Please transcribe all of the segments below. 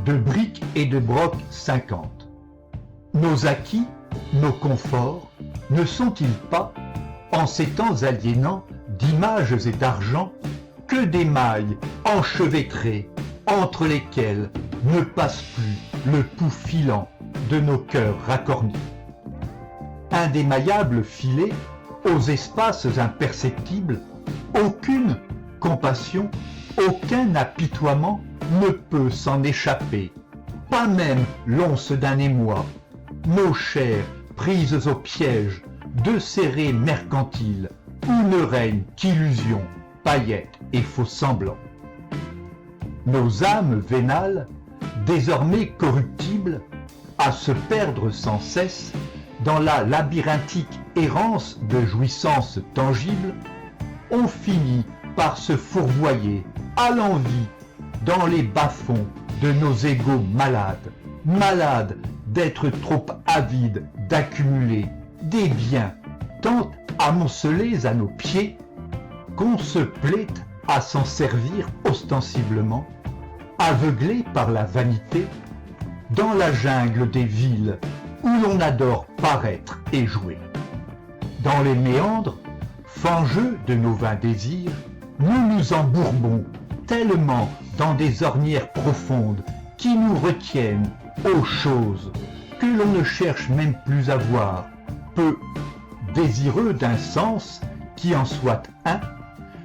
de briques et de broc 50. Nos acquis, nos conforts, ne sont-ils pas, en ces temps aliénants d'images et d'argent, que des mailles enchevêtrées entre lesquelles ne passe plus le pouls filant de nos cœurs racornis? Indémaillables filets aux espaces imperceptibles, aucune compassion, aucun apitoiement ne peut s'en échapper, pas même l'once d'un émoi. Nos chairs prises au piège de serrés mercantiles, où ne règne qu'illusion, paillettes et faux semblants. Nos âmes vénales, désormais corruptibles, à se perdre sans cesse dans la labyrinthique errance de jouissances tangibles, ont fini par se fourvoyer à l'envi dans les bas-fonds de nos égos malades, malades d'être trop avides d'accumuler des biens tant amoncelés à nos pieds qu'on se plaît à s'en servir ostensiblement, aveuglés par la vanité, dans la jungle des villes où l'on adore paraître et jouer. Dans les méandres fangeux de nos vains désirs, nous nous embourbons tellement dans des ornières profondes qui nous retiennent aux choses que l'on ne cherche même plus à voir, peu désireux d'un sens qui en soit un,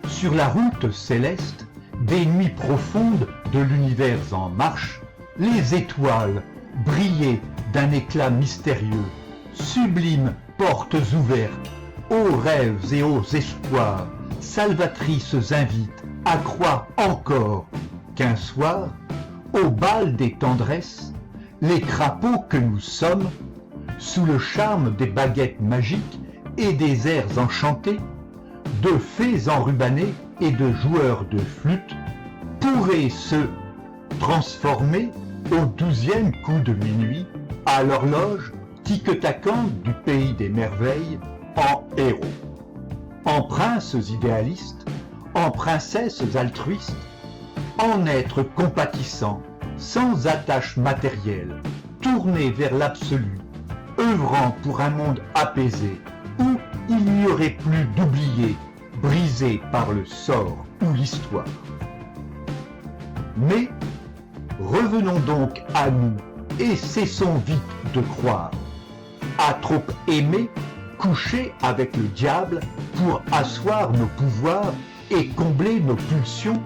sur la route céleste des nuits profondes de l'univers en marche, les étoiles brillaient d'un éclat mystérieux, sublimes portes ouvertes, aux rêves et aux espoirs, salvatrices invites à croire encore qu'un soir, au bal des tendresses, les crapauds que nous sommes, sous le charme des baguettes magiques et des airs enchantés, de fées enrubannées et de joueurs de flûte, pourraient se transformer au 12e coup de minuit, à l'horloge tic-tacante du pays des merveilles, en héros, en princes idéalistes, en princesses altruistes, en êtres compatissants, sans attache matérielle, tournés vers l'absolu, œuvrant pour un monde apaisé, où il n'y aurait plus d'oubliés, brisés par le sort ou l'histoire. Mais revenons donc à nous et cessons vite de croire, à trop aimer, coucher avec le diable pour asseoir nos pouvoirs et combler nos pulsions,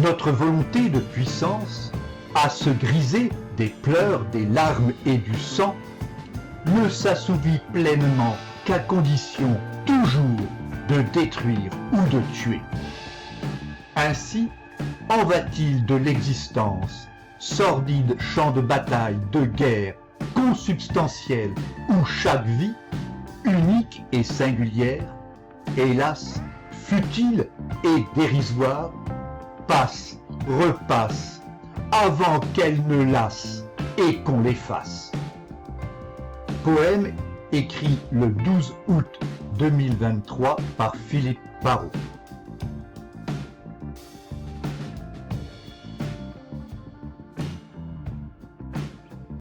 notre volonté de puissance, à se griser des pleurs, des larmes et du sang, ne s'assouvit pleinement qu'à condition toujours de détruire ou de tuer. Ainsi en va-t-il de l'existence, sordide champ de bataille, de guerre, consubstantiel, où chaque vie, unique et singulière, hélas, futile et dérisoire, passe, repasse, avant qu'elle ne lasse et qu'on l'efface. Poème écrit le 12 août 2023 par Philippe Parrot.